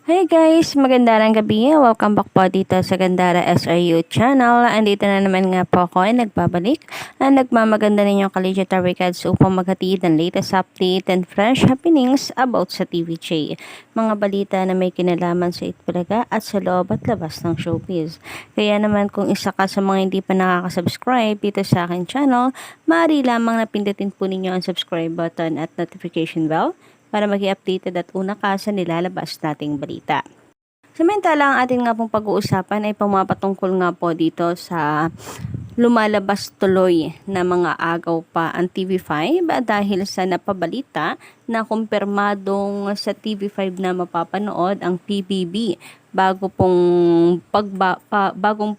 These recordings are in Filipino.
Hey guys, magandang gabi. Welcome back po dito sa Gandara SRU channel. Andito na naman nga po ako ay nagbabalik na nagmamaganda ninyong Collegiate Records upang maghatid ng latest update and fresh happenings about sa TVJ. Mga balita na may kinalaman sa Itbulaga at sa loob at labas ng showbiz. Kaya naman kung isa ka sa mga hindi pa nakaka-subscribe dito sa akin channel, maaari lamang na pindutin po ninyo ang subscribe button at notification bell para maging updated at una ka sa nilalabas nating balita. Samantala, ang ating nga pong pag-uusapan ay pumapatungkol nga po dito sa lumalabas tuloy na mga agaw pa ang TV5 dahil sa napabalita na kumpirmadong sa TV5 na mapapanood ang PBB bagong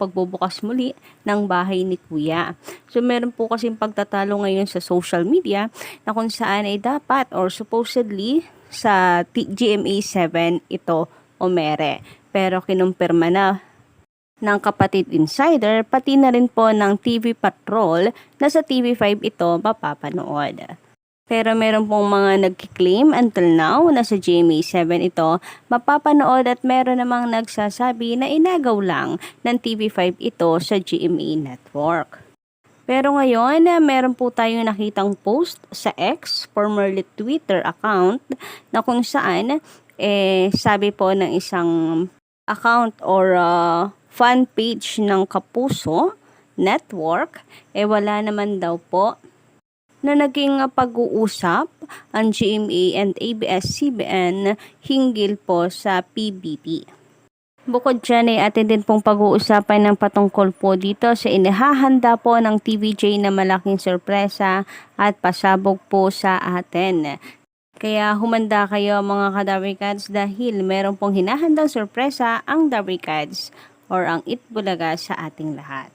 pagbubukas muli ng bahay ni Kuya. So meron po kasing pagtatalo ngayon sa social media na kung saan ay dapat or supposedly sa GMA 7 ito umere. Pero kinumpirma na ng Kapatid Insider, pati na rin po ng TV Patrol na sa TV5 ito mapapanood. Pero meron pong mga nagkiklaim until now na sa GMA 7 ito mapapanood at meron namang nagsasabi na inagaw lang ng TV5 ito sa GMA Network. Pero ngayon, meron po tayong nakitang post sa X, formerly Twitter account, na kung saan, sabi po ng isang account or fan page ng Kapuso Network, wala naman daw po na naging pag-uusap ang GMA and ABS-CBN hinggil po sa PBB. Bukod dyan ay atin din pong pag-uusapan ng patungkol po dito sa inihahanda po ng TVJ na malaking sorpresa at pasabog po sa atin. Kaya humanda kayo mga ka-Dabricats dahil meron pong hinahandang sorpresa ang Dabricats or ang Itbulaga sa ating lahat.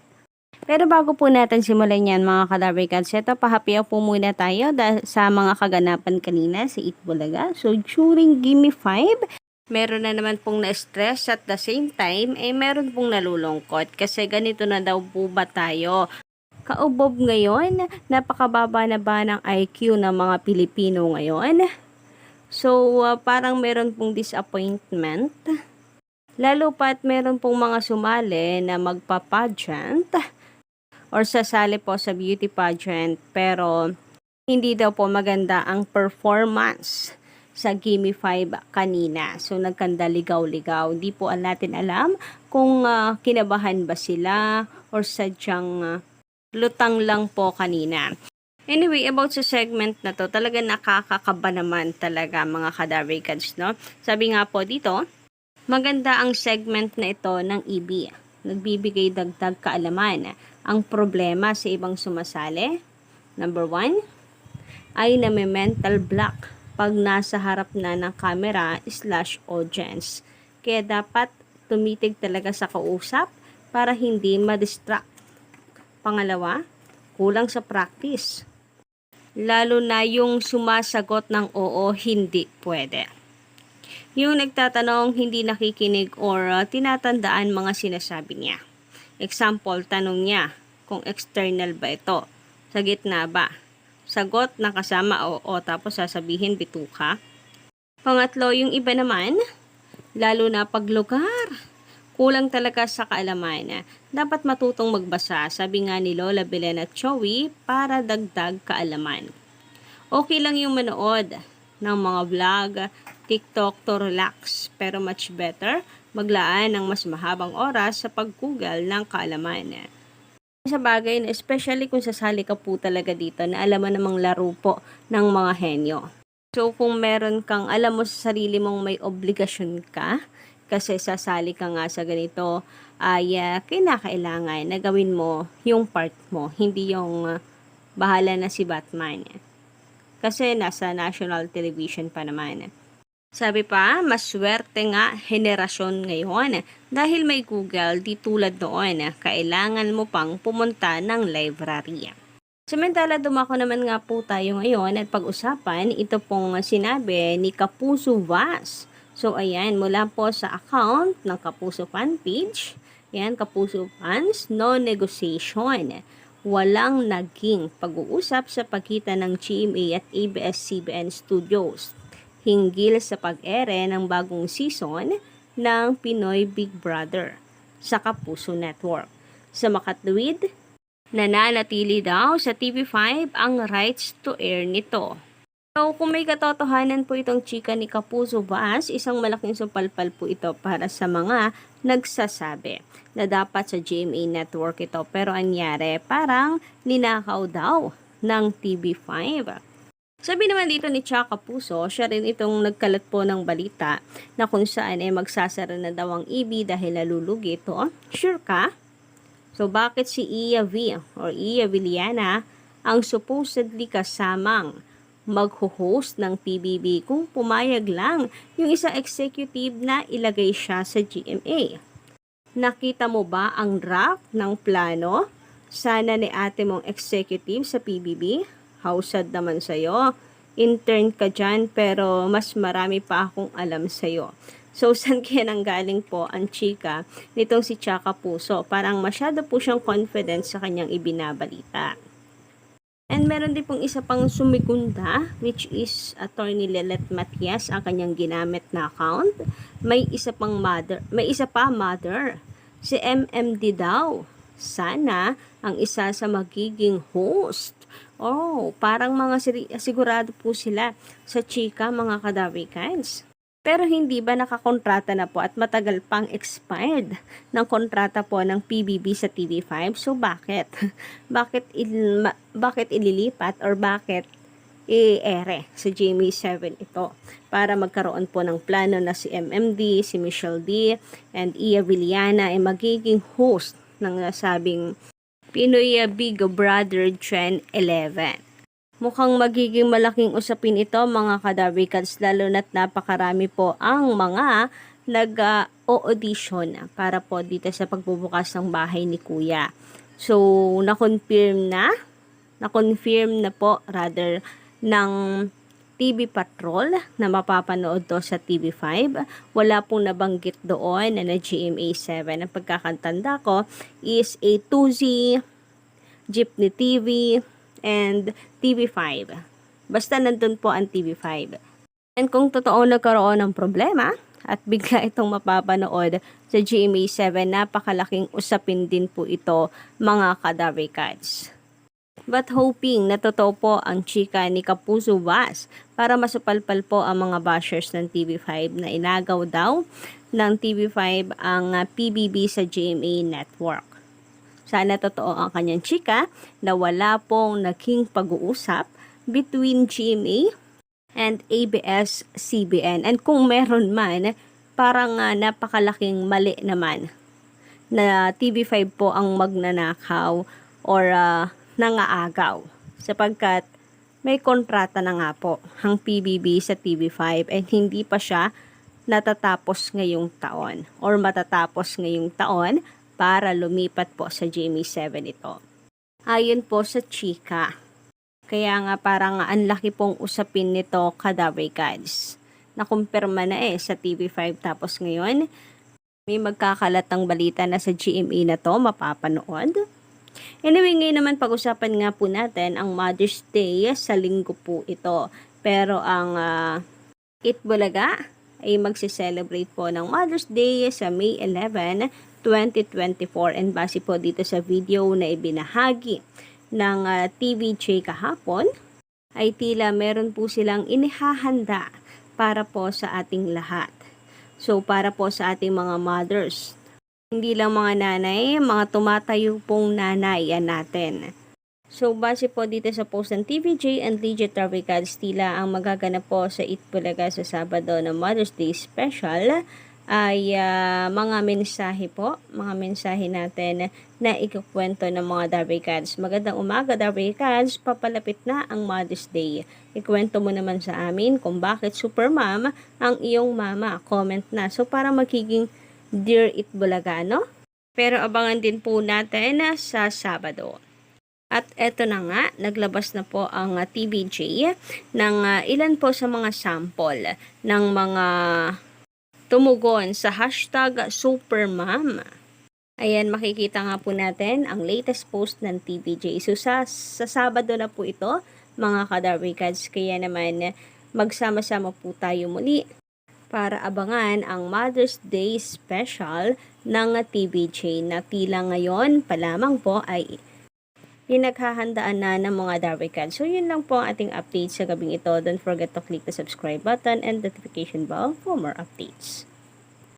Pero bago po natin simulan yan mga ka-Dabricats, ito pahapiyaw po muna tayo sa mga kaganapan kanina sa Itbulaga. So during Gimme 5, meron na naman pong na-stress at the same time, meron pong nalulungkot kasi ganito na daw po ba tayo. Kaubob ngayon, napakababa na ba ng IQ ng mga Pilipino ngayon? So, parang meron pong disappointment. Lalo pat meron pong mga sumali na magpa-pageant or sasali po sa beauty pageant pero hindi daw po maganda ang performance sa Gimme 5 kanina. So, nagkandaligaw-ligaw. Di po natin alam kung kinabahan ba sila or sadyang lutang lang po kanina. Anyway, about sa segment na to, talaga nakakakaba naman talaga mga ka-Dabricats, no? Sabi nga po dito, maganda ang segment na ito ng EB. Nagbibigay dagdag kaalaman. Ang problema sa ibang sumasali, number 1, ay mental block pag nasa harap na ng camera/audience. Kaya dapat tumitig talaga sa kausap para hindi ma-distract. Pangalawa, kulang sa practice. Lalo na yung sumasagot ng oo, hindi pwede. Yung nagtatanong, hindi nakikinig or tinatandaan mga sinasabi niya. Example, tanong niya kung external ba ito. Sa gitna ba? Sagot na kasama oo tapos sasabihin bituka. Pangatlo, yung iba naman, lalo na pag lugar. Kulang talaga sa kaalaman. Dapat matutong magbasa, sabi nga ni Lola Belen at Joey, para dagdag kaalaman. Okay lang yung manood ng mga vlog, TikTok to relax, pero much better maglaan ng mas mahabang oras sa pag-google ng kaalaman. Sa bagay, especially kung sasali ka po talaga dito na alam mo namang laro po ng mga henyo. So kung meron kang alam mo sa sarili mong may obligasyon ka, kasi sasali ka nga sa ganito, ay kinakailangan na gawin mo yung part mo, hindi yung bahala na si Batman. Kasi nasa national television pa naman. Sabi pa, mas swerte nga henerasyon ngayon dahil may Google di tulad noon, kailangan mo pang pumunta ng library. Samantala, dumako naman nga po tayo ngayon at pag-usapan ito pong sinabi ni Kapuso Vaz. So ayan, mula po sa account ng Kapuso fan page, yan, Kapuso fans, no negotiation. Walang naging pag-uusap sa pagitan ng GMA at ABS-CBN Studios. hinggil sa pag-ere ng bagong season ng Pinoy Big Brother sa Kapuso Network. Sa makatuwid, nananatili daw sa TV5 ang rights to air nito. So, kung may katotohanan po itong chika ni Kapuso Vaz, isang malaking sumpalpal po ito para sa mga nagsasabi na dapat sa GMA Network ito. Pero anyari, parang ninakaw daw ng TV5. Sabi naman dito ni Chaka Puso, siya rin itong nagkalat po ng balita na kung saan magsasara na daw ang EB dahil nalulugi ito. Sure ka? So, bakit si Iya V or Iya Villana ang supposedly kasamang mag-host ng PBB kung pumayag lang yung isang executive na ilagay siya sa GMA? Nakita mo ba ang draft ng plano sana ni ate mong executive sa PBB? How sad naman sa'yo. Intern ka dyan pero mas marami pa akong alam sa'yo. So, saan kaya nanggaling po ang chika nitong si Chaka Puso? Parang masyado po siyang confident sa kanyang ibinabalita. And meron din pong isa pang sumigunda, which is Attorney Lelet Matias, ang kanyang ginamit na account. May isa pa mother, si MMD daw. Sana ang isa sa magiging host. Oh, parang mga sigurado po sila sa chika, mga Kadavicans. Pero hindi ba nakakontrata na po at matagal pang expired ng kontrata po ng PBB sa TV5? So bakit? bakit ililipat or bakit i-ere sa GMA7 ito? Para magkaroon po ng plano na si MMD, si Michelle D, and Iya Villana ay magiging host ng nasabing Pinoy Big Brother Trend 11. Mukhang magiging malaking usapin ito, mga Kadavicans, lalo na't napakarami po ang mga nag-audition para po dito sa pagbubukas ng bahay ni Kuya. So, na-confirm na po rather ng TV Patrol na mapapanood to sa TV5. Wala pong nabanggit doon na GMA7. Ang pagkakantanda ko is a 2Z, Jeepney TV, and TV5. Basta nandun po ang TV5. And kung totoo nagkaroon ng problema at bigla itong mapapanood sa GMA7, napakalaking usapin din po ito, mga Kadavicans. But hoping na totoo po ang chika ni Kapuso Vaz para masupalpal po ang mga bashers ng TV5 na inagaw daw ng TV5 ang PBB sa GMA Network. Sana totoo ang kanyang chika na wala pong naging pag-uusap between GMA and ABS-CBN. And kung meron man, parang napakalaking mali naman na TV5 po ang magnanakaw or nangaagaw. Sapagkat may kontrata na nga po ang PBB sa TV5 and hindi pa siya natatapos ngayong taon or matatapos ngayong taon para lumipat po sa GMA7 ito. Ayon po sa chika. Kaya nga parang ang laki pong usapin nito, Kadavicans. Nakumpirma na sa TV5 tapos ngayon may magkakalat ng balita na sa GMA na to mapapanood. Anyway, ngayon naman pag-usapan nga po natin ang Mother's Day sa linggo po ito. Pero ang Itbulaga ay magse-celebrate po ng Mother's Day sa May 11, 2024 and base po dito sa video na ibinahagi ng TVJ kahapon ay tila meron po silang inihahanda para po sa ating lahat. So para po sa ating mga mothers, hindi lang mga nanay, mga tumatayo pong nanay yan natin. So base po dito sa post ng TVJ and Legit Travicads, tila ang magaganap po sa Itbulaga sa Sabado na Mother's Day Special ay mga mensahe po, mga mensahe natin na ikukwento ng mga Darvicads. Magandang umaga Darvicads, papalapit na ang Mother's Day. Ikwento mo naman sa amin kung bakit super mom ang iyong mama. Comment na. So para magiging Dear Itbulaga, no? Pero abangan din po natin sa Sabado. At eto na nga, naglabas na po ang TVJ ng ilan po sa mga sample ng mga tumugon sa hashtag Supermom. Ayan, makikita nga po natin ang latest post ng TVJ. So sa Sabado na po ito, mga Kadarvicads. Kaya naman, magsama-sama po tayo muli para abangan ang Mother's Day special ng TVJ na tila ngayon pa lamang po ay pinaghahandaan na ng mga Darican. So, yun lang po ang ating update sa gabing ito. Don't forget to click the subscribe button and notification bell for more updates.